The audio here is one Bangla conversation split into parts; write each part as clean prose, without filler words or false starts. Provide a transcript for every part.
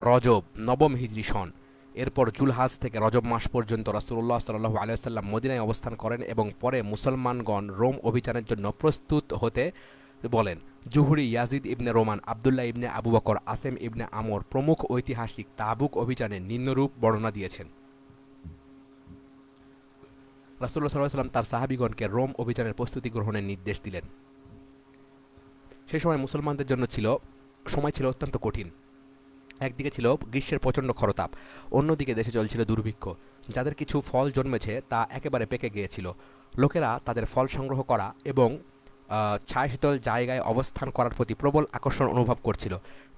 রজব নবম হিজরি সন। এরপর জুলহাজ থেকে রজব মাস পর্যন্ত রাসূলুল্লাহ সাল্লাল্লাহু আলাইহি ওয়াসাল্লাম মদিনায় অবস্থান করেন এবং পরে মুসলমানগণ রোম অভিযানের জন্য প্রস্তুত হতে বলেন। জুহরি, ইয়াজিদ ইবনে রোমান, আবদুল্লাহ ইবনে আবু বকর, আসেম ইবনে আমর প্রমুখ ঐতিহাসিক তাবুক অভিযানের নিম্নরূপ বর্ণনা দিয়েছেন। রাসূলুল্লাহ সাল্লাল্লাহু আলাইহি ওয়াসাল্লাম তার সাহাবীগণকে রোম অভিযানের প্রস্তুতি গ্রহণের নির্দেশ দিলেন। সে সময় মুসলমানদের জন্য সময় ছিল অত্যন্ত কঠিন। একদিকে ছিল গ্রীষ্মের প্রচণ্ড খরতাপ, অন্যদিকে দেশে চলছিল দুর্ভিক্ষ। যাদের কিছু ফল জন্মেছে তা একেবারে পেকে গিয়েছিল। লোকেরা তাদের ফল সংগ্রহ করা এবং ছায়া শীতল জায়গায় অবস্থান করার প্রতি প্রবল আকর্ষণ অনুভব করছিল।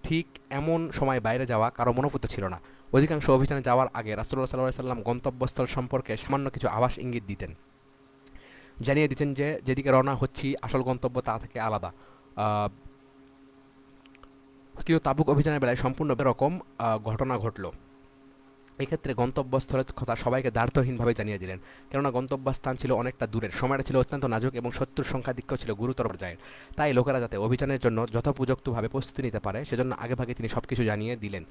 ঠিক এমন সময় বাইরে যাওয়া কারো মনোপুত ছিল না। অধিকাংশ অভিযানে যাওয়ার আগে রাসূলুল্লাহ সাল্লাল্লাহু আলাইহি ওয়াসাল্লাম গন্তব্যস্থল সম্পর্কে সামান্য কিছু আভাস ইঙ্গিত দিতেন, জানিয়ে দিতেন যে যেদিকে রওনা হচ্ছি আসল গন্তব্য তা থেকে আলাদা। আহ, কিন্তু তাবুক অভিযানের বেলায় সম্পূর্ণ এরকম ঘটনা ঘটল। এক্ষেত্রে গন্তব্যস্থলের কথা সবাইকে দ্বার্থহীনভাবে জানিয়ে দিলেন, কেননা গন্তব্যস্থান ছিল অনেকটা দূরের, সময়টা ছিল অত্যন্ত নাজুক এবং শত্রুর সংখ্যাধিক্য ছিল গুরুতর পর্যায়ের। তাই লোকেরা যাতে অভিযানের জন্য যথোপযুক্তভাবে প্রস্তুতি নিতে পারে সেজন্য আগেভাগে তিনি সবকিছু জানিয়ে দিলেন।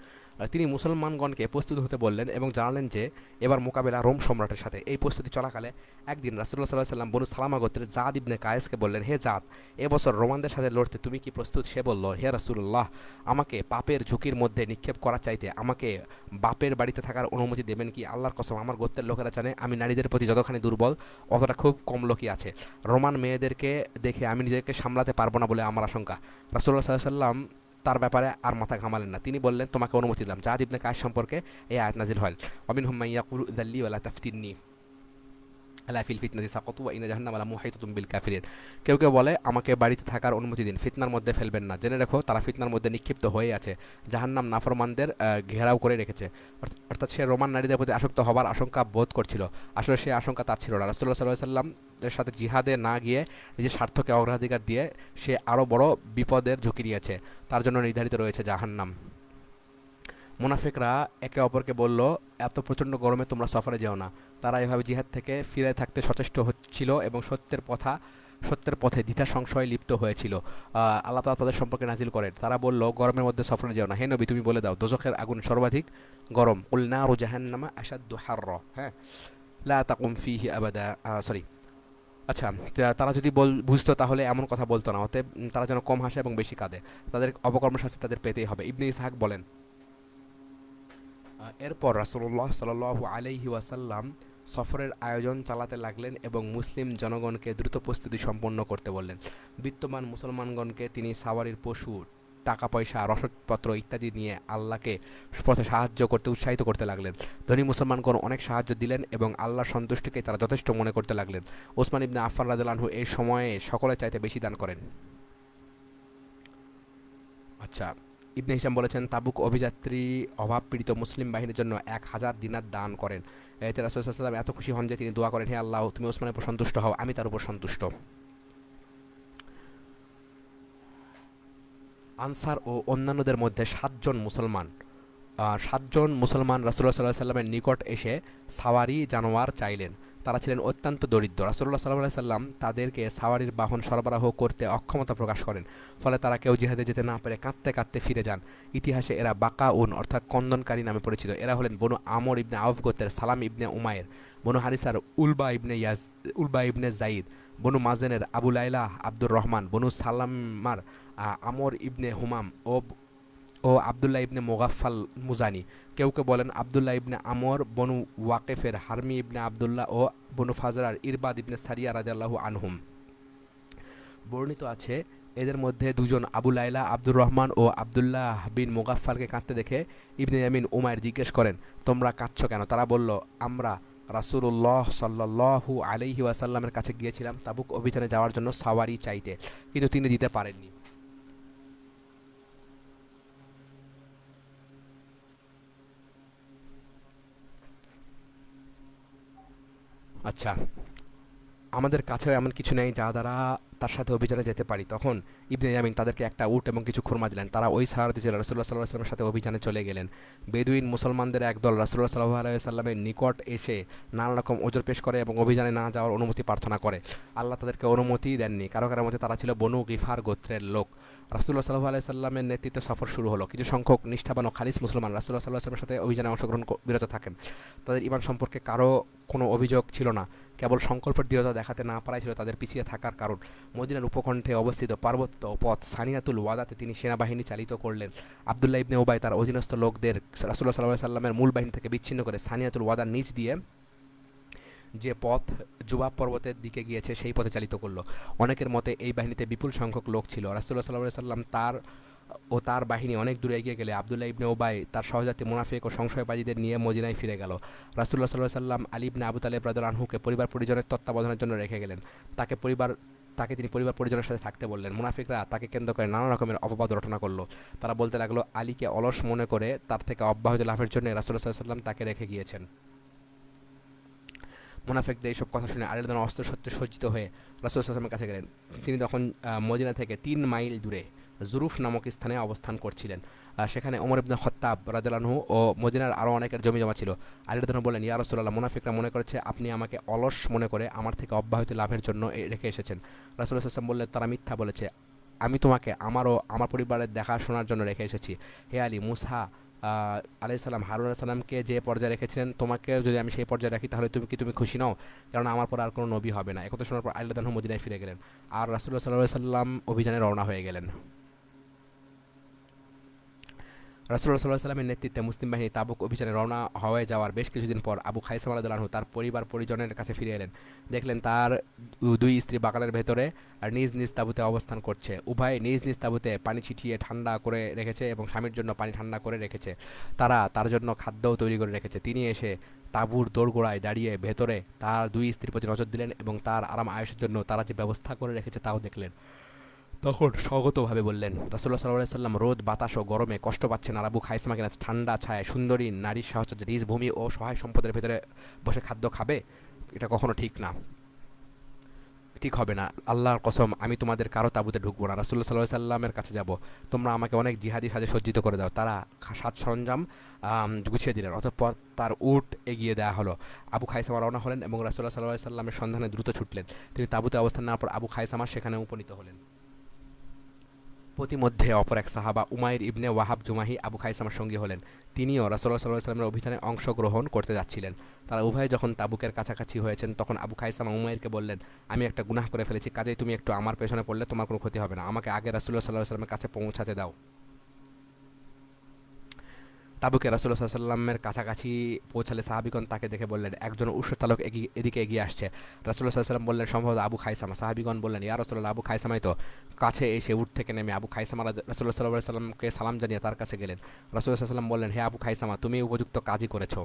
তিনি মুসলমানগণকে প্রস্তুত হতে বললেন এবং জানালেন যে এবার মোকাবেলা রোম সম্রাটের সাথে। এই প্রস্তুতি চলাকালে একদিন রাসূলুল্লাহ সাল্লাল্লাহু আলাইহি ওয়াসাল্লাম বনু সালামা গোত্রের জাদ ইবনে কায়েসকে বললেন, হে জাদ, এবছর রোমানদের সাথে লড়তে তুমি কি প্রস্তুত? সে বলল, হে রাসূলুল্লাহ, আমাকে পাপের ঝুঁকির মধ্যে নিক্ষেপ করা চাইতে আমাকে বাপের বাড়িতে থাকার অনুমতি দেবেন কি? আল্লাহর কসম, আমার গোত্রের লোকেরা জানে আমি নারীদের প্রতি যতখানি দুর্বল অতটা খুব কম লোকই আছে। রোমান মেয়েদেরকে দেখে আমি নিজেকে সামলাতে পারবো না বলে আমার আশঙ্কা। রাসূলুল্লাহ সাল্লাল্লাহু আলাইহি ওয়াসাল্লাম তার ব্যাপারে আর মাথা ঘামালেন না। তিনি বললেন, তোমাকে অনুমতি দিলাম। জাদ ইবনে কায়েস সম্পর্কে এই আয়াত নাজিল হয়, ওয়ামিনহুম মান ইয়াকুলু যাল্লি ওয়ালা তাফতিননি আলা ফিল ফিতনাতি সাকাতু ওয়া ইন্না জাহান্নামা লামুহিতাতুম বিল কাফিরিন। কেউ কেউ বলে, আমাকে বাড়িতে থাকার অনুমতি দিন, ফিতনার মধ্যে ফেলবেন না। জেনে রাখো তারা ফিতনার মধ্যে নিক্ষিপ্ত হয়ে আছে, জাহান্নাম নাফরমানদের ঘেরাও করে রেখেছে। অর্থাৎ সে রোমান নারীদের প্রতি আসক্ত হবার আশঙ্কা বোধ করছিল। আসলে সে আশঙ্কা তার ছিল না। রাসূলুল্লাহ সাল্লাল্লাহু আলাইহি ওয়াসাল্লাম এর সাথে জিহাদে না গিয়ে নিজের স্বার্থকে অগ্রাধিকার দিয়ে সে আরও বড় বিপদের ঝুঁকি নিয়েছে। তার জন্য নির্ধারিত রয়েছে জাহান্নাম। মুনাফিকরা একে অপরকে বলল, এত প্রচণ্ড গরমে তোমরা সফরে যেও না। তারা এভাবে জিহাদ থেকে ফিরে থাকতে সচেষ্ট হচ্ছিল এবং সত্যের পথে দ্বিধা সংশয়ে লিপ্ত হয়েছিল। আল্লাহ তাআলা তাদের সম্পর্কে নাজিল করেন, তারা বলল, গরমের মধ্যে সফরে যেও না। হে নবী, তুমি বলে দাও, দোজখের আগুন সর্বাধিক গরম। কুল নারু জাহান্নামা আশাদ্দু হাররা। হ্যাঁ, লা তাকুম ফিহি আবাদা। সরি, আচ্ছা, তারা যদি বুঝতো তাহলে এমন কথা বলতো না। অতএব তারা যেন কম হাসে এবং বেশি কাঁদে, তাদের অপকর্ম শাস্তি তাদের পেতেই হবে। ইবনে ইসহাক বলেন, এরপর রাসূলুল্লাহ সাল্লাল্লাহু আলাইহি ওয়াসাল্লাম সফরের আয়োজন চালাতে লাগলেন এবং মুসলিম জনগণকে দ্রুত প্রস্তুতি সম্পন্ন করতে বললেন। বিত্তবান মুসলমানগণকে তিনি সাওয়ারির পশু, টাকা পয়সা, রসদপত্র ইত্যাদি নিয়ে আল্লাহকে পথে সাহায্য করতে উৎসাহিত করতে লাগলেন। ধনী মুসলমানগণ অনেক সাহায্য দিলেন এবং আল্লাহর সন্তুষ্টিকে তারা যথেষ্ট মনে করতে লাগলেন। ওসমান ইবনে আফফান রাদিয়াল্লাহু আনহু এই সময়ে সকলের চাইতে বেশি দান করেন। আচ্ছা, ইবনে হিশাম বলেছেন, তাবুক অভিযাত্রী অভাবপীড়িত মুসলিম বাহিনীর জন্য 1000 দিনার দান করেন। এতে রাসূল সাল্লাল্লাহু আলাইহি ওয়াসাল্লাম এত খুশি হন যে তিনি দোয়া করেন, হে আল্লাহ, তুমি ওসমানের উপর সন্তুষ্ট হও, আমি তার উপর সন্তুষ্ট। আনসার ও অন্যান্যদের মধ্যে 7 জন মুসলমান রাসূলুল্লাহ সাল্লাল্লাহু আলাইহি সাল্লামের নিকট এসে সাওয়ারি জানোয়ার চাইলেন। তারা ছিলেন অত্যন্ত দরিদ্র। রাসূলুল্লাহ সাল্লাল্লাহু আলাইহি সাল্লাম তাদেরকে সাওয়ারির বাহন সরবরাহ করতে অক্ষমতা প্রকাশ করেন। ফলে তারা কেউ জিহাদে যেতে না পেরে কাঁদতে কাঁদতে ফিরে যান। ইতিহাসে এরা বাকাউন অর্থাৎ কন্দনকারী নামে পরিচিত। এরা হলেন বনু আমর ইবনে আউফ গোত্রের সালাম ইবনে উমায়ের, বনু হারিসার উলবা ইবনে জাইদ, বনু মাজেনের আবু লাইলা আব্দুর রহমান, বনু সালামার আমর ইবনে হুমাম ও আবদুল্লাহ ইবনে মোগাফাল মুজানি। কেউ কেউ বলেন আবদুল্লাহ ইবনে আমর, বনু ওয়াকেফের হারমি ইবনে আবদুল্লাহ ও বনু ফাজরার ইরবাদ ইবনে সারিয়া রাদিয়াল্লাহু আনহুম। বর্ণিত আছে, এদের মধ্যে দুজন আবু লাইলা আব্দুর রহমান ও আবদুল্লাহ বিন মোগাফফালকে কাঁদতে দেখে ইবনে ইয়ামিন উমায়ের জিজ্ঞেস করেন, তোমরা কাঁদছ কেন? তারা বলল, আমরা রাসূলুল্লাহ সাল্লাল্লাহু আলাইহি ওয়াসাল্লামের কাছে গিয়েছিলাম তাবুক অভিযানে যাওয়ার জন্য সাওয়ারি চাইতে, কিন্তু তিনি দিতে পারেননি। আচ্ছা, আমাদের কাছেও এমন কিছু নেই যা দ্বারা তার সাথে অভিযানে যেতে পারি। তখন ইবনে ইয়ামিন তাদেরকে একটা উট এবং কিছু খুরমা দিলেন। তারা ওই সাহারাতে ছিল রাসূলুল্লাহ সাল্লাল্লাহু আলাইহি ওয়াসাল্লামের সাথে অভিযানে চলে গেলেন। বেদুইন মুসলমানদের একদল রাসূলুল্লাহ সাল্লাল্লাহু আলাইহি ওয়াসাল্লামের নিকট এসে নানা রকম ওজর পেশ করে এবং অভিযানে না যাওয়ার অনুমতি প্রার্থনা করে। আল্লাহ তাদেরকে অনুমতি দেননি। কারো কারো মতে তারা ছিল বনু গিফার গোত্রের লোক। রাসূলুল্লাহ সাল্লাল্লাহু আলাইহি সাল্লামের নেতৃত্বে সফর শুরু হলো। কিছু সংখ্যক নিষ্ঠাবান ও খালিস মুসলমান রাসূলুল্লাহ সাল্লাল্লাহু আলাইহি ওয়াসাল্লামের সাথে অভিযানে অংশগ্রহণ বিরত থাকেন। তাদের ঈমান সম্পর্কে কারো কোনো অভিযোগ ছিল না। কেবল সংকল্পের দৃঢ়তা দেখাতে না পারাই ছিল তাদের পিছিয়ে থাকার কারণ। মদিনার উপকণ্ঠে অবস্থিত পার্বত্য পথ সানিয়াতুল ওয়াদাতে তিনি সেনাবাহিনী চালিত করলেন। আব্দুল্লাহ ইবনে উবাই তার অধীনস্থ লোকদের রাসূলুল্লাহ সাল্লাল্লাহু আলাইহি সাল্লামের মূল বাহিনী থেকে বিচ্ছিন্ন করে সানিয়াতুল ওয়াদার নিচ দিয়ে যে পথ জুবাব পর্বতের দিকে গিয়েছে সেই পথে চালিত করলো। অনেকের মতে এই বাহিনীতে বিপুল সংখ্যক লোক ছিল। রাসূলুল্লাহ সাল্লাল্লাহু আলাইহি সাল্লাম তার বাহিনী অনেক দূরে এগিয়ে গেলে আব্দুল্লাহ ইবনে উবাই তার সহযাত্রী মুনাফিক ও সংশয়বাদীদের নিয়ে মদিনায় ফিরে গেল। রাসূলুল্লাহ সাল্লাল্লাহু আলাইহি সাল্লাম আলী ইবনে আবু তালেব রাদিয়াল্লাহু আনহুকে পরিবার পরিজনের তত্ত্বাবধানের জন্য রেখে গেলেন। তাকে তিনি পরিবার পরিজনের সাথে থাকতে বললেন। মুনাফিকরা তাকে কেন্দ্র করে নানা রকমের অপবাদ রটনা করলো। তারা বলতে লাগলো আলীকে অলস মনে করে তার থেকে অব্যাহতি লাভের জন্য রাসূলুল্লাহ সাল্লাল্লাহু আলাইহি সাল্লাম তাকে রেখে গিয়েছেন। মুনাফিকদের এইসব কথা শুনে আলী রাদিয়াল্লাহু আনহু অস্ত্রশস্ত্রে সজ্জিত হয়ে রাসূলুল্লাহ সাল্লাল্লাহু আলাইহি ওয়াসাল্লামের কাছে গেলেন। তিনি তখন মদিনা থেকে ৩ মাইল দূরে জুরুফ নামক স্থানে অবস্থান করছিলেন। সেখানে ওমর ইবনে খাত্তাব রাদিয়াল্লাহু আনহু ও মদিনার আরও অনেকের জমি জমা ছিল। আলী রাদিয়াল্লাহু আনহু বললেন, ইয়া রাসূলুল্লাহ, মুনাফিকরা মনে করেছে আপনি আমাকে অলস মনে করে আমার থেকে অব্যাহতি লাভের জন্য রেখে এসেছেন। রাসূলুল্লাহ সাল্লাল্লাহু আলাইহি ওয়াসাল্লাম বললেন, তারা মিথ্যা বলেছে। আমি তোমাকে আমার ও আমার পরিবারের দেখাশোনার জন্য রেখে এসেছি। হে আলী, মুসা আলাইহিস সালাম হারুন আলাইহিস সালামকে যে পর্যায়ে রেখেছিলেন তোমাকে যদি আমি সেই পর্যায়ে রাখি তাহলে তুমি খুশি নও? কারণ আমার পর আর কোনো নবী হবে না। একথা শোনার পর আলী রাদিয়াল্লাহু আনহু মদিনায় ফিরে গেলেন আর রাসূলুল্লাহ সাল্লাল্লাহু আলাইহি সাল্লাম অভিযানে রওনা হয়ে গেলেন। রাসূলুল্লাহ সাল্লাল্লাহু আলাইহি সাল্লামের নেতৃত্বে মুসলিম বাহিনী তাবুক অভিযানে রওনা হয়ে যাওয়ার বেশ কিছুদিন পর আবু খাইসামা রাদিয়াল্লাহু আনহু তার পরিবার পরিজনের কাছে ফিরে এলেন। দেখলেন তার 2 স্ত্রী বাগানের ভেতরে আর নিজ নিজ তাঁবুতে অবস্থান করছে। উভয় নিজ নিজ তাঁবুতে পানি ছিটিয়ে ঠান্ডা করে রেখেছে এবং স্বামীর জন্য পানি ঠান্ডা করে রেখেছে। তারা তার জন্য খাদ্যও তৈরি করে রেখেছে। তিনি এসে তাঁবুর দোরগোড়ায় দাঁড়িয়ে ভেতরে তার 2 স্ত্রীর প্রতি নজর দিলেন এবং তার আরাম আয়েশের জন্য তারা যে ব্যবস্থা করে রেখেছে তাও দেখলেন। তখন স্বগতভাবে বললেন, রাসূলুল্লাহ সাল্লাল্লাহু আলাইহি সাল্লাম রোদ বাতাস ও গরমে কষ্ট পাচ্ছেন আর আবু খাইসামাকে ঠান্ডা ছায়ায় সুন্দরী নারীর সাহচর্যে নিজ ভূমি ও সহায় সম্পদের ভেতরে বসে খাদ্য খাবে? এটা কখনো ঠিক না, ঠিক হবে না। আল্লাহর কসম, আমি তোমাদের কারো তাঁবুতে ঢুকবো না। রাসূলুল্লাহ সাল্লাল্লাহু আলাইহি সাল্লামের কাছে যাব। তোমরা আমাকে অনেক জিহাদি সাজে সজ্জিত করে দাও। তারা সাজ সরঞ্জাম গুছিয়ে দিলেন। অতঃপর তার উট এগিয়ে দেওয়া হলো। আবু খাইসামা রওনা হলেন এবং রাসূলুল্লাহ সাল্লাল্লাহু আলাইহি সাল্লামের সন্ধানে দ্রুত ছুটলেন। তিনি তাঁবুতে অবস্থান নেওয়ার পর আবু খাইসামা সেখানে উপনীত হলেন। প্রতিমধ্যে অপর এক সাহাবা উমাইর ইবনে ওয়াহাব জুমাহি আবু খাইসামার সঙ্গী হলেন। তিনিও রাসূলুল্লাহ সাল্লাল্লাহু আলাইহি ওয়াসাল্লামের অভিযানে অংশগ্রহণ করতে যাচ্ছিলেন। তারা উভয়ে যখন তাবুকের কাছাকাছি হয়েছেন তখন আবু খাইসামা উমাইরকে বললেন, আমি একটা গুনাহ করে ফেলেছি, কাজেই তুমি একটু আমার পেছনে পড়লে তোমার কোনো ক্ষতি হবে না। আমাকে আগে রাসূলুল্লাহ সাল্লাল্লাহু আলাইহি ওয়াসাল্লামের কাছে পৌঁছাতে দাও। তাবুকে রাসূলুল্লাহ সাল্লাল্লাহু আলাইহি ওয়াসাল্লামের কাছাকাছি পৌঁছালে সাহাবীগণ তাকে দেখে বললেন, একজন উষ্টচালক এদিকে এগিয়ে আসছে। রাসূলুল্লাহ সাল্লাল্লাহু আলাইহি ওয়াসাল্লাম বললেন, সম্ভবত আবু খাইসামা। সাহাবীগণ বললেন, ইয়া রাসূলুল্লাহ, আবু খাইসামাই তো। কাছে এসে উট থেকে নেমে আবু খাইসামা রাসূলুল্লাহ সাল্লাল্লাহু আলাইহি ওয়াসাল্লামকে সালাম জানিয়ে তার কাছে গেলেন। রাসূলুল্লাহ সাল্লাল্লাহু আলাইহি ওয়াসাল্লাম বললেন, হে আবু খাইসামা, তুমি উপযুক্ত কাজই করেছো।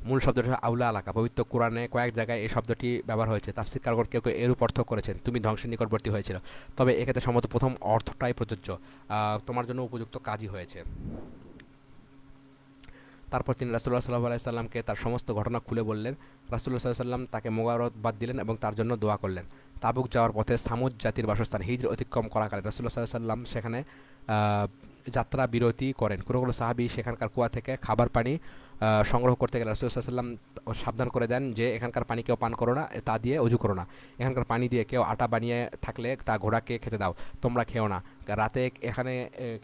মূল শব্দটি আউলা এলাকা। পবিত্র কোরআনে কয়েক জায়গায় এই শব্দটি ব্যবহার হয়েছে। তাফসীরকারগণ কেউ কেউ এরূপ অর্থ করেছেন, তুমি ধ্বংসের নিকটবর্তী হয়েছিল। তবে এক্ষেত্রে সম্ভবত প্রথম অর্থটাই প্রযোজ্য, তোমার জন্য উপযুক্ত কাজই হয়েছে। তারপর তিনি রাসূলুল্লাহ সাল্লাল্লাহু আলাইহি সাল্লামকে তার সমস্ত ঘটনা খুলে বললেন। রাসূলুল্লাহ সাল্লাল্লাহু আলাইহি সাল্লাম তাকে মোবারকবাদ দিলেন এবং তার জন্য দোয়া করলেন। তাবুক যাওয়ার পথে সামুদ জাতির বাসস্থান হিজর অতিক্রম করাকালে রাসূলুল্লাহ সাল্লাল্লাহু আলাইহি সাল্লাম সেখানে যাত্রা বিরতি করেন। কোনো কোনো সাহাবী সেখানকার কুয়া থেকে খাবার পানি সংগ্রহ করতে গেলে রাসূলুল্লাহ সাল্লাল্লাহু আলাইহি সাল্লাম সাবধান করে দেন যে এখানকার পানি কেউ পান করো না, তা দিয়ে অজু করো না। এখানকার পানি দিয়ে কেউ আটা বানিয়ে থাকলে তা ঘোড়াকে খেতে দাও, তোমরা খেও না। রাতে এখানে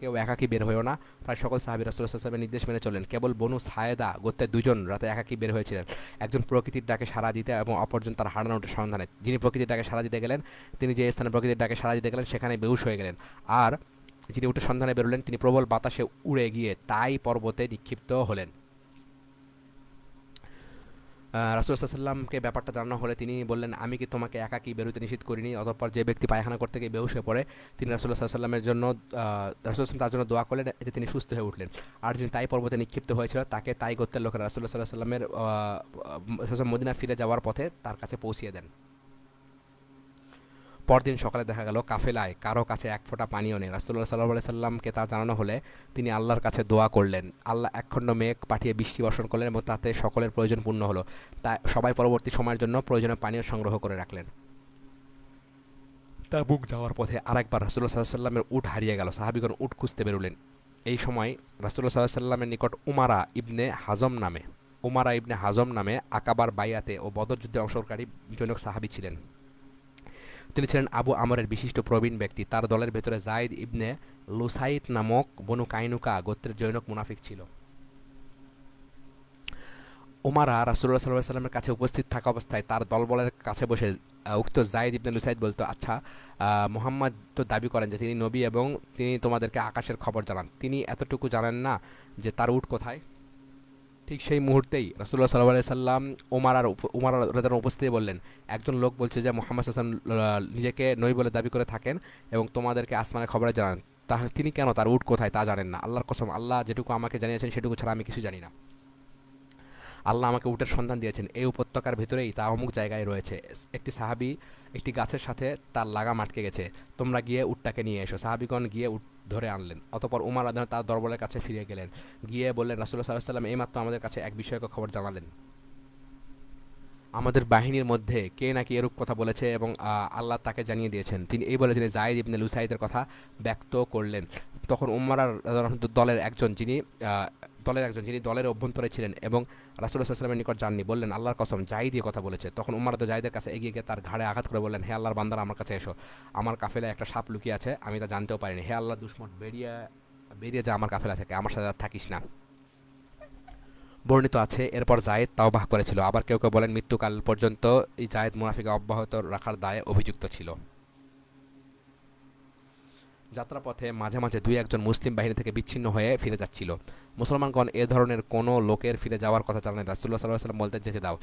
কেউ একাকী বের হয়েও না। প্রায় সকল সাহাবী রাসূলুল্লাহ সাল্লাল্লাহু আলাইহি ওয়াসাল্লামের নির্দেশ মেনে চলেন। কেবল বনু সায়েদা গোত্রের 2 জন রাতে একাকী বের হয়েছিলেন, একজন প্রকৃতির ডাকে সাড়া দিতে এবং অপরজন তার হারানো উটের সন্ধানে। যিনি প্রকৃতির ডাকে সাড়া দিতে গেলেন তিনি যে স্থানে প্রকৃতির ডাকে সাড়া দিতে গেলেন সেখানে বেহুশ হয়ে গেলেন। আর যিনি উটের সন্ধানে বেরোলেন তিনি প্রবল বাতাসে উড়ে গিয়ে তাই পর্বতে নিক্ষিপ্ত হলেন। রাসূলুল্লাহ সাল্লাল্লাহু আলাইহি ওয়াসাল্লামকে ব্যাপারটা জানানো হলে তিনি বললেন, আমি কি তোমাকে একাকী বেরোতে নিষেধ করিনি? অতঃপর যে ব্যক্তি পায়খানা করতে গিয়ে বেহুশ হয়ে পড়ে তিনি রাসূলুল্লাহ সাল্লাল্লাহু আলাইহি ওয়াসাল্লামের জন্য রাসূলুল্লাহ তার জন্য দোয়া করলেন, এতে তিনি সুস্থ হয়ে উঠলেন। আর যিনি তাই পর্বতে নিক্ষিপ্ত হয়েছিল তাকে তাই গোত্রের লোকেরা রাসূলুল্লাহ সাল্লাল্লাহু আলাইহি ওয়াসাল্লামের মদিনা ফিরে যাওয়ার পথে তার কাছে পৌঁছিয়ে দেন। পরদিন সকালে দেখা গেল কাফেলায় কারো কাছে এক ফোঁটা পানিও নেই। রাসূলুল্লাহ সাল্লাল্লাহু আলাইহি সাল্লামকে তা জানানো হলে তিনি আল্লাহর কাছে দোয়া করলেন। আল্লাহ একখণ্ড মেঘ পাঠিয়ে বৃষ্টি বর্ষণ করলেন এবং তাতে সকলের প্রয়োজন পূর্ণ হলো। তাই সবাই পরবর্তী সময়ের জন্য প্রয়োজনীয় পানীয় সংগ্রহ করে রাখলেন। তাবুক যাওয়ার পথে আরেকবার রাসূলুল্লাহ সাল্লাল্লাহু আলাইহি ওয়াসাল্লামের উট হারিয়ে গেল। সাহাবীগণ উট খুঁজতে বেরোলেন। এই সময় রাসূলুল্লাহ সাল্লাল্লাহু আলাইহি ওয়াসাল্লামের নিকট উমারা ইবনে হাজম নামে আকাবার বাইয়াতে ও বদর যুদ্ধে অংশগ্রহণকারী জনক সাহাবী ছিলেন। তিনি ছিলেন আবু আমরের বিশিষ্ট প্রবীণ ব্যক্তি। তার দলের ভেতরে জাইদ ইবনে লুসাইত নামক বনু কাইনুকা গোত্রের জনক মুনাফিক ছিল। উমারা রাসূলুল্লাহ সাল্লাল্লাহু আলাইহি ওয়াসাল্লামের কাছে উপস্থিত থাকা অবস্থায় তার দলবলের কাছে বসে উক্ত জাইদ ইবনে লুসাইদ বলতো, আচ্ছা, মুহাম্মদ তো দাবি করেন যে তিনি নবী এবং তিনি তোমাদেরকে আকাশের খবর জানান, তিনি এতটুকু জানেন না যে তার উট কোথায়? ঠিক সেই মুহূর্তেই রাসূলুল্লাহ সাল্লাল্লাহু আলাইহি সাল্লাম উমার রাদিয়াল্লাহু উপস্থিতি বললেন, একজন লোক বলছে যে মুহাম্মদ সাল্লাল্লাহু আলাইহি ওয়াসাল্লাম নিজেকে নবী বলে দাবি করে থাকেন এবং তোমাদেরকে আসমানের খবরে জানান, তাহলে তিনি কেন তার উট কোথায় তা জানেন না? আল্লাহর কসম, আল্লাহ যেটুকু আমাকে জানিয়েছেন সেটুকু ছাড়া আমি কিছু জানি না। আল্লাহ আমাকে উটের সন্ধান দিয়েছেন, এই উপত্যকার ভেতরেই তা অমুক জায়গায় রয়েছে। একটি সাহাবী একটি গাছের সাথে তার লাগাম আটকে গেছে, তোমরা গিয়ে উটটাকে নিয়ে এসো। সাহাবীগণ গিয়ে উট ধরে আনলেন। অতঃপর উমার রাদিয়াল্লাহু তার দরবারের কাছে ফিরে গেলেন, গিয়ে বললেন, রাসূলুল্লাহ সাল্লাল্লাহু আলাইহি ওয়াসাল্লাম এইমাত্র আমাদের কাছে এক বিষয়ক খবর জানালেন। আমাদের বাহিনীর মধ্যে কে নাকি এরূপ কথা বলেছে এবং আল্লাহ তাকে জানিয়ে দিয়েছেন। তিনি এই বলে তিনি জায়েদ ইবনে লুসাইদের কথা ব্যক্ত করলেন। তখন উমার দলের একজন যিনি দলের অভ্যন্তরে ছিলেন এবং রাসূলুল্লাহ সাল্লাল্লাহু আলাইহি ওয়াসাল্লামের নিকট যাননি, বললেন, আল্লাহর কসম, জায়েদ এই কথা বলেছে। তখন উমার জায়েদের কাছে এগিয়ে গিয়ে তার ঘাড়ে আঘাত করে বললেন, হে আল্লাহর বান্দারা, আমার কাছে এসো, আমার কাফেলায় একটা সাপ লুকিয়ে আছে, আমি তা জানতেও পারিনি। হে আল্লাহ দুশমন, বেরিয়ে বেরিয়ে যা আমার কাফেলা থেকে, আমার সাথে আর থাকিস না। বর্ণিত আছে এরপর জায়েদ তাওবাহ করেছিল। আবার কেউ কেউ বলেন মৃত্যুকাল পর্যন্ত এই জায়েদ মুনাফিক অব্যাহত রাখার দায়ে অভিযুক্ত ছিল। যাত্রাপথে মাঝে মাঝে দুই একজন মুসলিম বাহিনী থেকে বিচ্ছিন্ন হয়ে ফিরে যাচ্ছিল। মুসলমানগণ এ ধরনের কোনো লোকের ফিরে যাওয়ার কথা জানালেন। রাসূলুল্লাহ সাল্লাল্লাহু আলাইহি ওয়াসাল্লাম বলতে, যেতে দাও,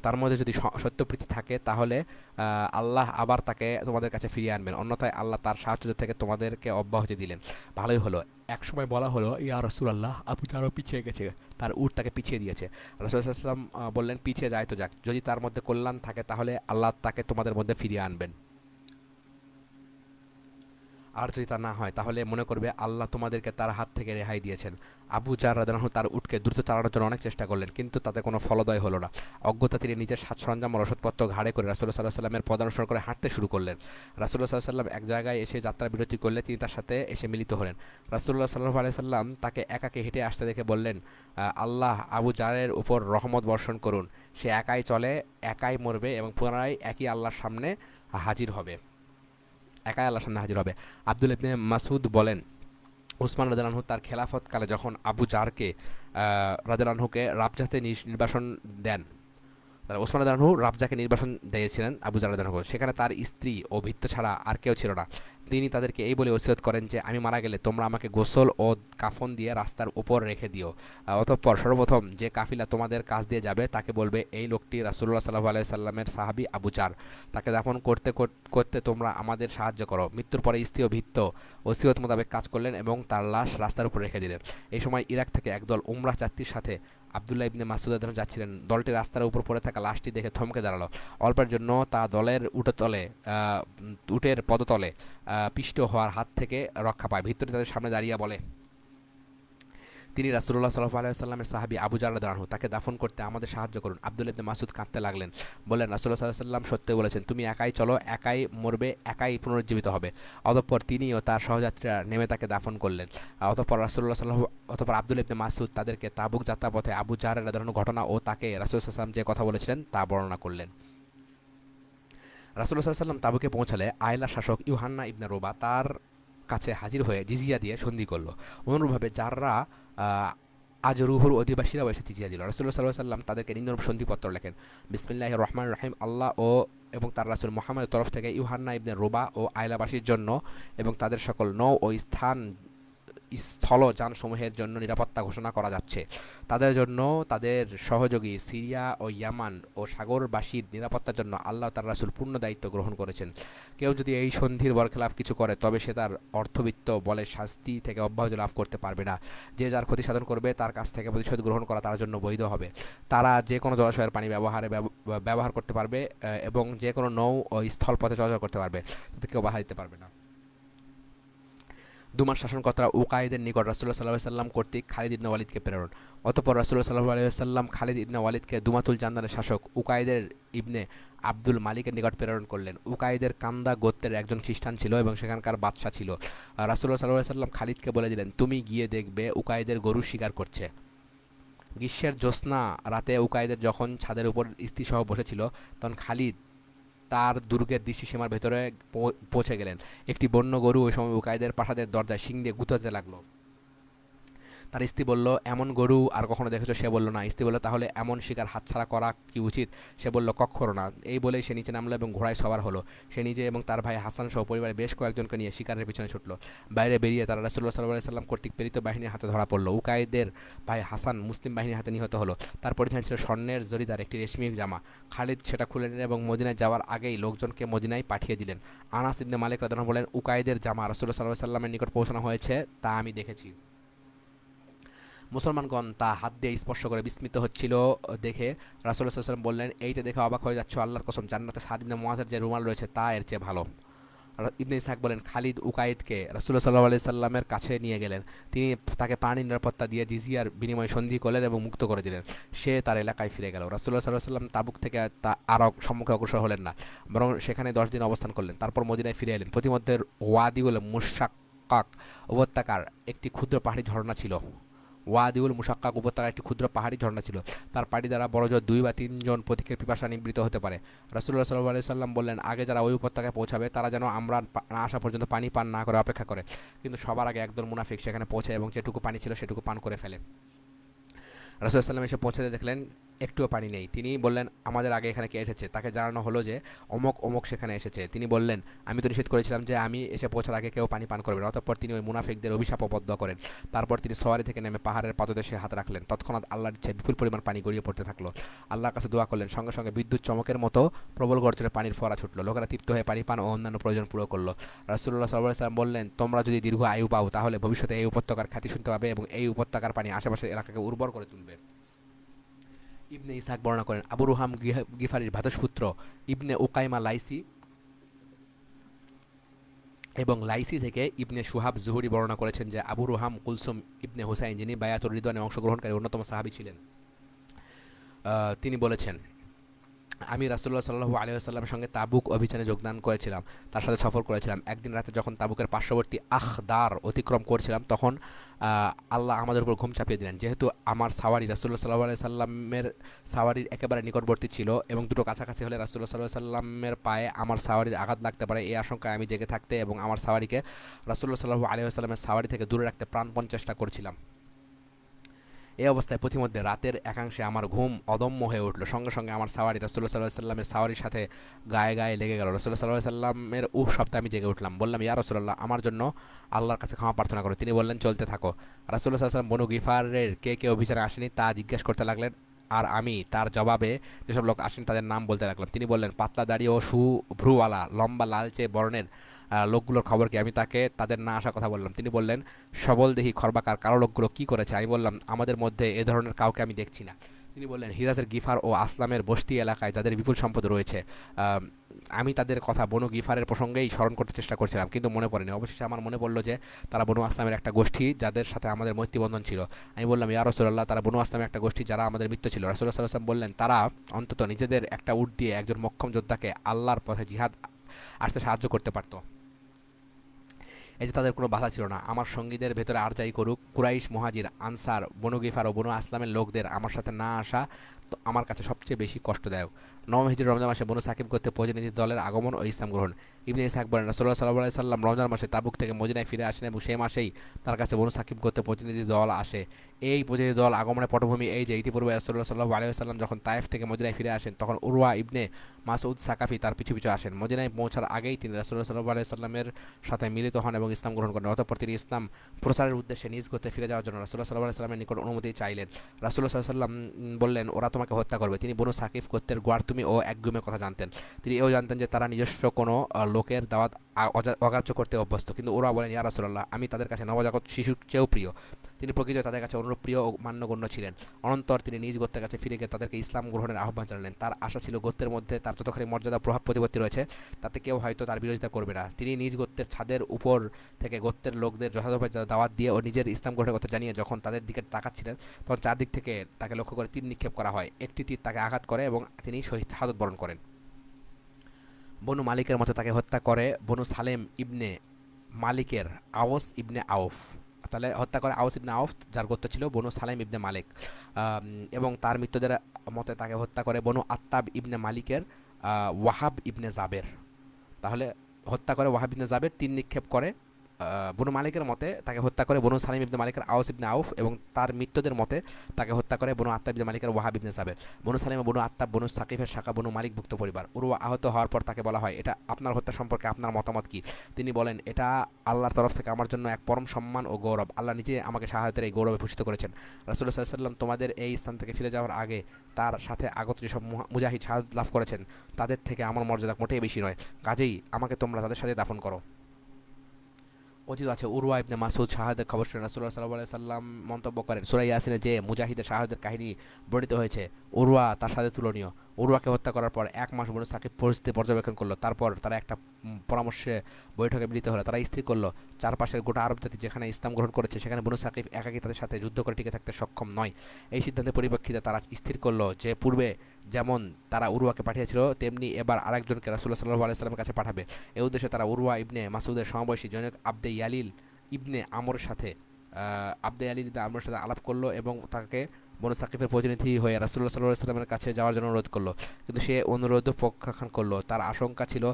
তার মধ্যে যদি সত্যপ্রীতি থাকে তাহলে আল্লাহ আবার তাকে তোমাদের কাছে ফিরিয়ে আনবেন, অন্যথায় আল্লাহ তার সাহায্য থেকে তোমাদেরকে অব্যাহতি দিলেন। ভালোই হলো। একসময় বলা হলো, ইয়া রাসূলুল্লাহ, আবু জারও পিছিয়ে গেছে, তার উট তাকে পিছিয়ে দিয়েছে। রাসূলুল্লাহ সাল্লাল্লাহু আলাইহি ওয়াসাল্লাম বললেন, পিছিয়ে যায় তো যাক, যদি তার মধ্যে কল্যাণ থাকে তাহলে আল্লাহ তাকে তোমাদের মধ্যে ফিরিয়ে আনবেন, আর যদি তা না হয় তাহলে মনে করবে আল্লাহ তোমাদেরকে তার হাত থেকে রেহাই দিয়েছেন। আবু জার রাদিয়াল্লাহু তার উটকে দ্রুত চালানোর জন্য অনেক চেষ্টা করলেন, কিন্তু তাতে কোনো ফলদায়ী হলো না। অজ্ঞতা তিনি নিজের সাজ সরঞ্জাম ও রসদপত্র ঘাড়ে করে রাসূলুল্লাহ সাল্লাল্লাহু আলাইহি ওয়াসাল্লামের পদানুসরণ করে হাঁটতে শুরু করলেন। রাসূলুল্লাহ সাল্লাল্লাহু আলাইহি ওয়াসাল্লাম এক জায়গায় এসে যাত্রা বিরতি করলে তিনি তার সাথে এসে মিলিত হলেন। রাসূলুল্লাহ সাল্লাল্লাহু আলাইহি ওয়াসাল্লাম তাকে একাকে হেঁটে আসতে দেখে বললেন, আল্লাহ আবু জারের উপর রহমত বর্ষণ করুন, সে একাই চলে, একাই মরবে এবং পুনরায় একই আল্লাহর সামনে হাজির হবে। আব্দুল্লাহ ইবনে মাসউদ বলেন, উসমান রাদিয়াল্লাহু আনহু তার খেলাফতকালে যখন আবু জারকে রাদিয়াল্লাহু আনহুকে রাবজাতে নির্বাসন দেন, ওসমান রাদিয়াল্লাহু আনহু রাবজাকে নির্বাসন দিয়েছিলেন আবু জার রাদিয়াল্লাহু আনহু, সেখানে তার স্ত্রী ও ভৃত্য ছাড়া আর কেউ ছিল না। তিনি তাদেরকে এই বলে ওসিয়ত করেন যে, আমি মারা গেলে তোমরা আমাকে গোসল ও কাফন দিয়ে রাস্তার উপর রেখে দিও। অতঃপর সর্বপ্রথম যে কাফিলা তোমাদের কাছ দিয়ে যাবে তাকে বলবে, এই লোকটি রাসূলুল্লাহ সাল্লাল্লাহু আলাইহি সাল্লামের সাহাবী আবু জার, তাকে দাফন করতে করতে তোমরা আমাদের সাহায্য করো। মৃত্যুর পরে স্ত্রী ও ভৃত্য ওসিয়ত মোতাবেক কাজ করলেন এবং তার লাশ রাস্তার উপর রেখে দিলেন। এই সময় ইরাক থেকে একদল উমরাহ যাত্রীর সাথে আব্দুল্লাহ ইবনে মাসউদ রাদিয়াল্লাহু যাচ্ছিলেন। দলটি রাস্তার উপর পড়ে থাকা লাশটি দেখে থমকে দাঁড়ালো। অল্পের জন্য তা দলের উটের পদতলে পিষ্ট হওয়ার হাত থেকে রক্ষা পায়। ভিতরে তাদের সামনে দাঁড়িয়ে বলে, তিনি রাসূলুল্লাহ সাল্লাল্লাহু আলাইহি ওয়াসাল্লামের সাহাবী আবু জার রাদিয়াল্লাহু আনহু, তাকে দাফন করতে আমাদের সাহায্য করুন। আব্দুল্লাহ ইবনে মাসউদ কাঁদতে লাগলেন, বললেন, রাসূলুল্লাহ সাল্লাল্লাহু আলাইহি ওয়াসাল্লাম সত্যি বলেছেন, তুমি একাই চলো, একাই মরবে, একাই পুনরুজ্জীবিত হবে। অতঃপর তিনি ও তার সহযাত্রীরা নেমে তাকে দাফন করলেন। অতঃপর আব্দুল্লাহ ইবনে মাসউদ তাদেরকে তাবুক যাত্রাপথে আবু জার রাদিয়াল্লাহু আনহু ঘটনা ও তাকে রাসূলুল্লাহ সাল্লাল্লাহু আলাইহি ওয়াসাল্লাম যে কথা বলেছিলেন তা বর্ণনা করলেন। রাসূলুল্লাহ সাল্লাল্লাহু আলাইহি ওয়াসাল্লাম তাবুকে পৌঁছালে আয়লা শাসক ইউহান্না ইবনে রোবা তার কাছে হাজির হয়ে জিজিয়া দিয়ে সন্ধি করল। অনুরূপভাবে যাররা আজ রুহুর অধিবাসীরাও এসে জিজিয়া দিল। রাসূলুল্লাহ সাল্লাল্লাহু আলাইহি ওয়াসাল্লাম তাদেরকে নিম্নরূপ সন্ধিপত্র লেখেন, বিসমিল্লাহির রহমানির রহিম, আল্লাহ এবং তার রাসূল মুহাম্মদের তরফ থেকে ইউহান্না ইবনে রোবা ও আয়লাবাসীর জন্য এবং তাদের সকল নৌ ও স্থলযানসমূহের জন্য নিরাপত্তা ঘোষণা করা যাচ্ছে। তাদের জন্য তাদের সহযোগী সিরিয়া ও ইয়ামান ও সাগরবাসীর নিরাপত্তার জন্য আল্লাহ তার রাসূল পূর্ণ দায়িত্ব গ্রহণ করেছেন। কেউ যদি এই সন্ধির বরখেলাপ কিছু করে তবে সে তার অর্থবিত্ত বলে শাস্তি থেকে অব্যাহতি লাভ করতে পারবে না। যে যার ক্ষতি সাধন করবে তার কাছ থেকে প্রতিশোধ গ্রহণ করা তার জন্য বৈধ হবে। তারা যে কোনো জলাশয়ের পানি ব্যবহার করতে পারবে এবং যে কোনো নৌ ও স্থলপথে চলাচল করতে পারবে, তাতে কেউ বাধা দিতে পারবে না। দুমাস শাসনকর্তা উকাইদের নিকট রাসূলুল্লাহ সাল্লাল্লাহু আলাইহি ওয়াসাল্লাম কর্তৃক খালিদ ইবনে ওয়ালিদকে প্রেরণ। অতঃপর রাসূলুল্লাহ সাল্লাল্লাহু আলাইহি ওয়াসাল্লাম খালিদ ইবনে ওয়ালিদকে দুমাতুল জান্দানের শাসক উকাইদের ইবনে আব্দুল মালিকের নিকট প্রেরণ করলেন। উকাইদের কান্দা গোত্রের একজন খ্রিস্টান ছিল এবং সেখানকার বাদশা ছিল। রাসূলুল্লাহ সাল্লাল্লাহু আলাইহি ওয়াসাল্লাম খালিদকে বলে দিলেন, তুমি গিয়ে দেখবে উকাইদের গরু শিকার করছে। গ্রীষ্মের জ্যোৎস্না রাতে উকাইদের যখন ছাদের উপর স্ত্রীসহ বসেছিল, তখন খালিদ তার দুর্গের দৃষ্টিসীমার ভেতরে পৌঁছে গেলেন। একটি বন্য গরু ওই সময় উকাইদের প্রাসাদের দরজায় শিং দিয়ে গুঁতাতে লাগলো। তার স্ত্রী বলল, এমন গরু আর কখনো দেখেছো? সে বলল, না। স্ত্রী বলল, তাহলে এমন শিকার হাতছাড়া করা কি উচিত? সে বলল, কক্ষনো না। এই বলেই সে নিচে নামলো এবং ঘোড়ায় সওয়ার হলো। সে নিজে এবং তার ভাই হাসান সহ পরিবারের বেশ কয়েকজনকে নিয়ে শিকারের পিছনে ছুটল। বাইরে বেরিয়ে তারা রাসূলুল্লাহ সাল্লাল্লাহু আলাইহি ওয়াসাল্লাম কর্তৃক প্রেরিত বাহিনীর হাতে ধরা পড়ল। উকাইদের ভাই হাসান মুসলিম বাহিনীর হাতে নিহত হলো। তার পরিধান ছিল স্বর্ণের জরিদার একটি রেশমি জামা। খালিদ সেটা খুলে নিলেন এবং মদিনায় যাওয়ার আগেই লোকজনকে মদিনায় পাঠিয়ে দিলেন। আনাস ইবনে মালিক রাদিয়াল্লাহু আনহু বলেন, উকাইদের জামা রাসূলুল্লাহ সাল্লাল্লাহু আলাইহি ওয়াসাল্লামের নিকট পৌঁছানো হয়েছে, তা আমি দেখেছি। মুসলমানগণ তা হাত দিয়ে স্পর্শ করে বিস্মিত হচ্ছিল দেখে রাসূলুল্লাহ সাল্লাল্লাহু আলাইহি ওয়াসাল্লাম বললেন, এইটা দেখে অবাক হয়ে যাচ্ছ? আল্লাহর কসম, জান্নাতে সাদ ইবনে মুআযের যে রুমাল রয়েছে তা এর চেয়ে ভালো। ইবনে ইসহাক বলেন, খালিদ উকাইদকে রাসূলুল্লাহ সাল্লাল্লাহু আলাইহি সাল্লামের কাছে নিয়ে গেলেন। তিনি তাকে পানির নিরাপত্তা দিয়ে জিজিয়ার বিনিময়ে সন্ধি করলেন এবং মুক্ত করে দিলেন। সে তার এলাকায় ফিরে গেল। রাসূলুল্লাহ সাল্লাল্লাহু আলাইহি সাল্লাম তাবুক থেকে তা আরও সম্মুখে অগ্রসর হলেন না, বরং সেখানে 10 দিন অবস্থান করলেন। তারপর মদিনায় ফিরে এলেন। প্রতিমধ্যে ওয়াদিউল মুশাক্কাক উপত্যকার একটি ক্ষুদ্র পাহাড়ি ঝর্ণা ছিল। ওয়াদিউল মুশাক্কাক উপত্যকার একটি ক্ষুদ্র পাহাড়ি ঝর্ণা ছিল। তার পানি দ্বারা বড়জোর 2 বা 3 জন পথিকের পিপাসা নিবৃত্ত হতে পারে। রাসূলুল্লাহ সাল্লাল্লাহু আলাইহি সাল্লাম বললেন, আগে যারা ওই উপত্যকায় পৌঁছাবে তারা যেন আমরা না আসা পর্যন্ত পানি পান না করে অপেক্ষা করে। কিন্তু সবার আগে একদল মুনাফিক সেখানে পৌঁছে এবং যেটুকু পানি ছিল সেটুকু পান করে ফেলে। রাসূলুল্লাহ সাল্লাম এসে পৌঁছাতে দেখলেন একটুও পানি নেই। তিনি বললেন, আমাদের আগে এখানে কে এসেছে? তাকে জানানো হলো যে অমুক অমুক সেখানে এসেছে। তিনি বললেন, আমি তো নিষেধ করেছিলাম যে আমি এসে পৌঁছার আগে কেউ পানি পান করবে না। অতঃপর তিনি ওই মুনাফিকদের অভিশাপ ও বদ্দোয়া করেন। তারপর তিনি সওয়ারি থেকে নেমে পাহাড়ের পাদদেশে হাত রাখলেন। তৎক্ষণাৎ আল্লাহর ইচ্ছায় বিপুল পরিমাণ পানি গড়িয়ে পড়তে থাকলো। আল্লাহর কাছে দোয়া করলেন। সঙ্গে সঙ্গে বিদ্যুৎ চমকের মতো প্রবল গর্জনে পানির ফোয়ারা ছুটল। লোকেরা তৃপ্ত হয়ে পানি পান ও অন্যান্য প্রয়োজন পুরো করলো। রাসূলুল্লাহ সাল্লাল্লাহু আলাইহি ওয়াসাল্লাম বললেন, তোমরা যদি দীর্ঘ আয়ু পাও তাহলে ভবিষ্যতে এই উপত্যকার খ্যাতি শুনতে পাবে এবং এই উপত্যকার পানি আশেপাশের এলাকাকে উর্বর করে তুলবে। ইবনে ইসহাক বর্ণনা করেন, আবু রুহাম গিফারির ভ্রাতুষ্পুত্র ইবনে উকাইমা লাইসি এবং লাইসি থেকে ইবনে সুহাব জুহরি বর্ণনা করেছেন যে আবু রুহাম কুলসুম ইবনে হুসাইন, যিনি বায়াতুর রিদওয়ানে অংশগ্রহণকারী অন্যতম সাহাবী ছিলেন, তিনি বলেছেন, আমি রাসূলুল্লাহ সাল্লাল্লাহু আলাইহি ওয়াসাল্লামের সঙ্গে তাবুক অভিযানে যোগদান করেছিলাম, তার সাথে সফর করেছিলাম। একদিন রাতে যখন তাবুকের পার্শ্ববর্তী আখদার অতিক্রম করছিলাম, তখন আল্লাহ আমাদের উপর ঘুম চাপিয়ে দিলেন। যেহেতু আমার সাওয়ারি রাসূলুল্লাহ সাল্লাল্লাহু আলাইহি সাল্লামের সাওয়ারির একেবারে নিকটবর্তী ছিল এবং দুটো কাছাকাছি হলে রাসূলুল্লাহ সাল্লাল্লাহু আলাইহি সাল্লামের পায়ে আমার সাওয়ারির আঘাত লাগতে পারে, এই আশঙ্কায় আমি জেগে থাকতে এবং আমার সাওয়ারিকে রাসূলুল্লাহ সাল্লাল্লাহু আলাইহি ওয়াসাল্লামের সাওয়ারি থেকে দূরে রাখতে প্রাণপণ চেষ্টা করছিলাম। এই অবস্থায় প্রতিমধ্যে রাতের একাংশে আমার ঘুম অদম্য হয়ে উঠল। সঙ্গে সঙ্গে আমার সাওয়ারি রাসূলুল্লাহ সাল্লাল্লাহু আলাইহি সাল্লামের সাওয়ারির সাথে গায়ে গায়ে লেগে গেল। রাসূলুল্লাহ সাল্লাল্লাহু আলাইহি সাল্লামের শব্দে আমি জেগে উঠলাম। বললাম, ইয়া রাসূলুল্লাহ, আমার জন্য আল্লাহর কাছে ক্ষমা প্রার্থনা করো। তিনি বললেন, চলতে থাকো। রাসূলুল্লাহ সাল্লাল্লাহু আলাইহি ওয়াসাল্লাম বনু গিফারের কে কে অভিযানে আসেনি তা জিজ্ঞেস করতে লাগলেন, আর আমি তার জবাবে যেসব লোক আসেন তাদের নাম বলতে লাগলাম। তিনি বললেন, পাতলা দাড়ি ও ভ্রুওয়ালা লম্বা লালচে বর্ণের লোকগুলোর খবর কি? আমি তাকে তাদের না আসার কথা বললাম। তিনি বললেন, সবলদেহী খর্বাকার কালো লোকগুলো কি করেছে? আমি বললাম, আমাদের মধ্যে এ ধরনের কাউকে আমি দেখছি না। তিনি বললেন, হিজাজের গিফার ও আসলামের বস্তি এলাকায় যাদের বিপুল সম্পদ রয়েছে, আমি তাদের কথা বনু গিফারের প্রসঙ্গেই স্মরণ করতে চেষ্টা করছিলাম, কিন্তু মনে পড়েনি। অবশেষে আমার মনে পড়লো যে তারা বনু আসলামের একটা গোষ্ঠী যাদের সাথে আমাদের মৈত্রীবন্ধন ছিল। আমি বললাম, ইয়া রাসূলুল্লাহ, তারা বনু আসলামের একটা গোষ্ঠী যারা আমাদের মিত্র ছিল। রাসূলুল্লাহ সাল্লাল্লাহু আলাইহি ওয়াসাল্লাম বললেন, তারা অন্তত নিজেদের একটা উট দিয়ে একজন মক্ষম যোদ্ধাকে আল্লাহর পথে জিহাদ আসতে সাহায্য করতে পারত। এতে তাদের কোনো বাধা ছিল না। আমার সঙ্গীদের ভেতরে আর যাই করুক, কুরাইশ, মুহাজির, আনসার, বনু গিফার ও বনু আসলামের লোকদের আমার সাথে না আসা তো আমার কাছে সবচেয়ে বেশি কষ্টদায়ক। নবম হিজরি রমজান মাসে বনু সাকিব করতে প্রতিনিধি দলের আগমন ও ইসলাম গ্রহণ। ইবনে ইসহাক বলেন, রাসূলুল্লাহ সাল্লাল্লাহু আলাইহি সাল্লাম রমজান মাসে তাবুক থেকে মদিনায় ফিরে আসেন এবং সেই মাসেই তার কাছে বনু সাকিব করতে প্রতিনিধি দল আসে। এই প্রতিনিধি দল আগমনের পটভূমি এই যে, ইতিপূর্বে রাসূলুল্লাহ সাল্লাল্লাহু আলাইহি সাল্লাম যখন তায়েফ থেকে মদিনায় ফিরে আসেন, তখন উরওয়া ইবনে মাসউদ সাকাফি তার পিছু পিছু আসেন। মদিনায় পৌঁছার আগেই তিনি রাসূলুল্লাহ সাল্লাল্লাহু আলাইহি সাল্লামের সাথে মিলিত হন এবং ইসলাম গ্রহণ করেন। অতঃপর তিনি ইসলাম প্রচারের উদ্দেশ্যে নিজ গোত্রে ফিরে যাওয়ার জন্য রাসূলুল্লাহ সাল্লাল্লাহু আলাইহি সাল্লামের নিকট অনুমতি চাইলেন। রাসূলুল্লাহ সাল্লাল্লাহু আলাইহি সাল্লাম বললেন, ওরা তোমাকে হত্যা করবে। তিনি বনু সাকিফ গোত্রের গোয়ার্তুমি ও একগুমের কথা জানতেন। তিনি এও জানতেন যে তারা নিজস্ব কোনো লোকের দাওয়াত অগ্রাহ্য করতে অভ্যস্ত। কিন্তু ওরা বলেন, ইয়া রাসূলুল্লাহ, আমি তাদের কাছে নবজাগত শিশুর চেয়েও প্রিয়। তিনি প্রকৃত তাদের কাছে অনুপ্রিয় ও মান্যগণ্য ছিলেন। অনন্তর তিনি নিজ গোত্রের কাছে ফিরে গিয়ে তাদেরকে ইসলাম গ্রহণের আহ্বান জানালেন। তার আশা ছিল গোত্রের মধ্যে তার যতখানি মর্যাদা প্রভাব প্রতিপত্তি রয়েছে তাতে কেউ হয়তো তার বিরোধিতা করবে না। তিনি নিজ গোত্রের ছাদের উপর থেকে গোত্রের লোকদের যথাযথ দাওয়াত দিয়ে ও নিজের ইসলাম গ্রহণের কথা জানিয়ে যখন তাদের দিকে তাকাচ্ছিলেন তখন চারদিক থেকে তাকে লক্ষ্য করে তীর নিক্ষেপ করা হয়। একটি তীর তাকে আঘাত করে এবং তিনি শহীদ শাহাদত বরণ করেন। বনু মালিকের মতে তাকে হত্যা করে বনু সালেম ইবনে মালিকের আওস ইবনে আউফ। তাহলে হত্যা করে আউস ইবনে আউফ, যার গোত্র ছিল বনু সালেম ইবনে মালিক। এবং তার মৃত্যুদের মতে তাকে হত্যা করে বনু আত্তাব ইবনে মালিকের ওয়াহাব ইবনে জাবের। তাহলে হত্যা করে ওয়াহাব ইবনে জাবের, তীর নিক্ষেপ করে বনু মালিকের মতে তাকে হত্যা করে বনু সালিম ইবনে মালিকের আওস ইবনে আউফ, এবং তার মৃত্যুদের মতে তাকে হত্যা করে বনু আত্তাব ইবনে মালিকের ওয়াহাব ইবনে জাবের। বনু সালিম ও বনু আত্তাব বনু সাকিফের শাখা বনু মালিকভুক্ত পরিবার। উরওয়া আহত হওয়ার পর তাকে বলা হয়, এটা আপনার হত্যা সম্পর্কে আপনার মতামত কি? তিনি বলেন, এটা আল্লাহর তরফ থেকে আমার জন্য এক পরম সম্মান ও গৌরব। আল্লাহ নিজে আমাকে শাহাদাতের এই গৌরবে ভূষিত করেছেন। রাসূলুল্লাহ সাল্লাল্লাহু আলাইহি ওয়াসাল্লাম তোমাদের এই স্থান থেকে ফিরে যাওয়ার আগে তার সাথে আগত যেসব মুজাহিদ শাহাদাত লাভ করেছেন তাদের থেকে আমার মর্যাদা মোটেই বেশি নয়, কাজেই আমাকে তোমরা তাদের সাথে দাফন করো। কথিত আছে উরওয়া ইবনে মাসউদ শাহাদাতের খবর শুনে রাসূলুল্লাহ সাল্লাল্লাহু আলাইহি সাল্লাম মন্তব্য করেন, সূরা ইয়াসিনে যে মুজাহিদের শাহাদাতের কাহিনী বর্ণিত হয়েছে উরওয়া তার সাথে তুলনীয়। উরওয়াকে হত্যা করার পর 1 মাস বনু সাকিব পরিস্থিতি পর্যবেক্ষণ করলো। তারপর তারা একটা পরামর্শে বৈঠকে মিলিত হলো। তারা স্থির করলো চারপাশের গোটা আরব জাতি যেখানে ইসলাম গ্রহণ করেছে সেখানে বনু সাকিব একাকী তাদের সাথে যুদ্ধ করে টিকে থাকতে সক্ষম নয়। এই সিদ্ধান্তের পরিপ্রেক্ষিতে তারা স্থির করলো যে পূর্বে যেমন তারা উরওয়াকে পাঠিয়েছিল তেমনি এবার আরেকজনকে রাসূলুল্লাহ সাল্লাল্লাহু আলাইহি সাল্লামের কাছে পাঠাবে। এই উদ্দেশ্যে তারা উরওয়া ইবনে মাসউদের সমবয়সী জনক আবদে ইয়ালিল ইবনে আমরের সাথে আলাপ করলো এবং তাকে বনু সাকিফের প্রতিনিধি হয়ে রাসূলুল্লাহ সাল্লাল্লাহু আলাইহি ওয়াসাল্লামের কাছে যাওয়ার জন্য অনুরোধ করলো। কিন্তু সে অনুরোধ প্রত্যাখ্যান করলো। তার আশঙ্কা ছিল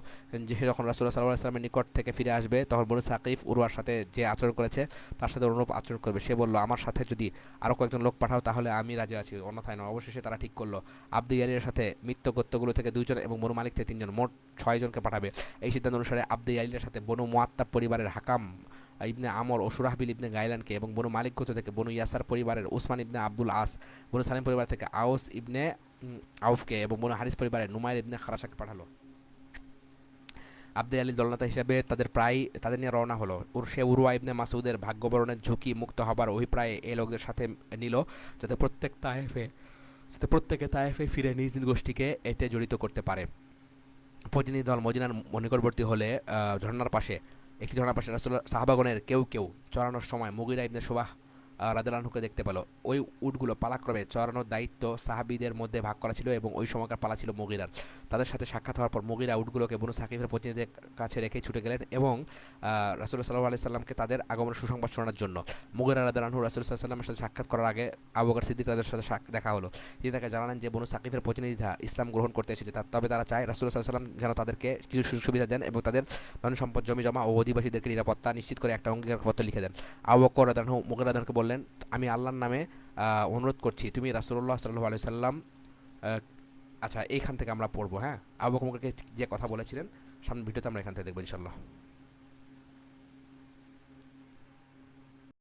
যে সে যখন রাসূলুল্লাহ সাল্লাল্লাহু আলাইহি ওয়াসাল্লামের নিকট থেকে ফিরে আসবে তখন বনু সাকিফ উরওয়ার সাথে যে আচরণ করেছে তার সাথে অনুরূপ আচরণ করবে। সে বলল, আমার সাথে যদি আরও কয়েকজন লোক পাঠাও তাহলে আমি রাজি আছি, অন্যথায় নয়। অবশেষে তারা ঠিক করলো আবদু ইয়ালির সাথে মিত্র গোত্রগুলো থেকে 2 জন এবং বনু মালিক থেকে 3 জন, মোট 6 জনকে পাঠাবে। এই সিদ্ধান্ত অনুসারে আবদু ইয়ালির সাথে বনু মুআত্তাব পরিবারের হাকাম ইবনে আমর ও সুরাহবিল ইবনে গাইলানকে, এবং বনু মালিক গোত্র থেকে বনু ইয়াসার পরিবারের উসমান ইবনে আব্দুল আস, বনু সালিম পরিবার থেকে আউস ইবনে আউফকে এবং বনু হারিস পরিবারের নুমাইর ইবনে খারাসাকে পাঠালো। আবদে আলী দলনেতা হিসেবে তাদের নিয়ে রওনা হলো। সে উরওয়া ইবনে মাসউদের ভাগ্যবরণের ঝুঁকি মুক্ত হবার অভিপ্রায়ে এই লোকদের সাথে নিল যাতে প্রত্যেকে তায়েফে ফিরে নিজ নিজ গোষ্ঠীকে এতে জড়িত করতে পারে। প্রতিনিধি দল মদিনার নিকটবর্তী হলে একটি ঝর্ণার পাশে রাসূলুল্লাহ সাহাবাগণের কেউ কেউ চড়ানোর সময় মুগিরা ইবনে সুবাহ রাদিয়াল্লাহু আনহুকে দেখতে পেল। ওই উটগুলো পালাক্রমে চড়ানোর দায়িত্ব সাহাবীদের মধ্যে ভাগ করা ছিল এবং ওই সময়কার পালা ছিল মুগিরার। তাদের সাথে সাক্ষাৎ হওয়ার পর মুগিরা উটগুলোকে বনু সাকিফের প্রতিনিধিদের কাছে রেখে ছুটে গেলেন এবং রাসূলুল্লাহ সাল্লাল্লাহু আলাইহি সাল্লামকে তাদের আগমনের সুসংবাদ শোনার জন্য। মুগিরা রাদিয়াল্লাহু আনহু রাসূলুল্লাহ সাল্লাল্লাহু আলাইহি সাল্লামের সাথে সাক্ষাৎ করার আগে আবু বকর সিদ্দিক রাদিয়াল্লাহু আনহুর সাথে দেখা হলো। তিনি তাকে জানালেন যে বনু সাকিফের প্রতিনিধিরা ইসলাম গ্রহণ করতে এসেছে, তবে তারা চায় রাসূলুল্লাহ সাল্লাল্লাহু আলাইহি সাল্লাম যেন তাদেরকে কিছু সুযোগ সুবিধা দেন এবং তাদের ধন সম্পদ জমি জমা ও অধিবাসীদেরকে নিরাপত্তা নিশ্চিত করে একটা অঙ্গীকারপত্র লিখে দেন। আবু বকর রাদিয়াল্লাহু আনহু মুগিরা রাদিয়াল্লাহু আনহুকে বললেন, আমি আল্লাহর নামে অনুরোধ করছি তুমি রাসূলুল্লাহ সাল্লাল্লাহু আলাইহি সাল্লাম আচ্ছা এইখান থেকে আমরা পড়বো। হ্যাঁ, আবু বকর যে কথা বলেছিলেন সামনে ভিডিওতে আমরা এখান থেকে দেখবো ইনশাআল্লাহ।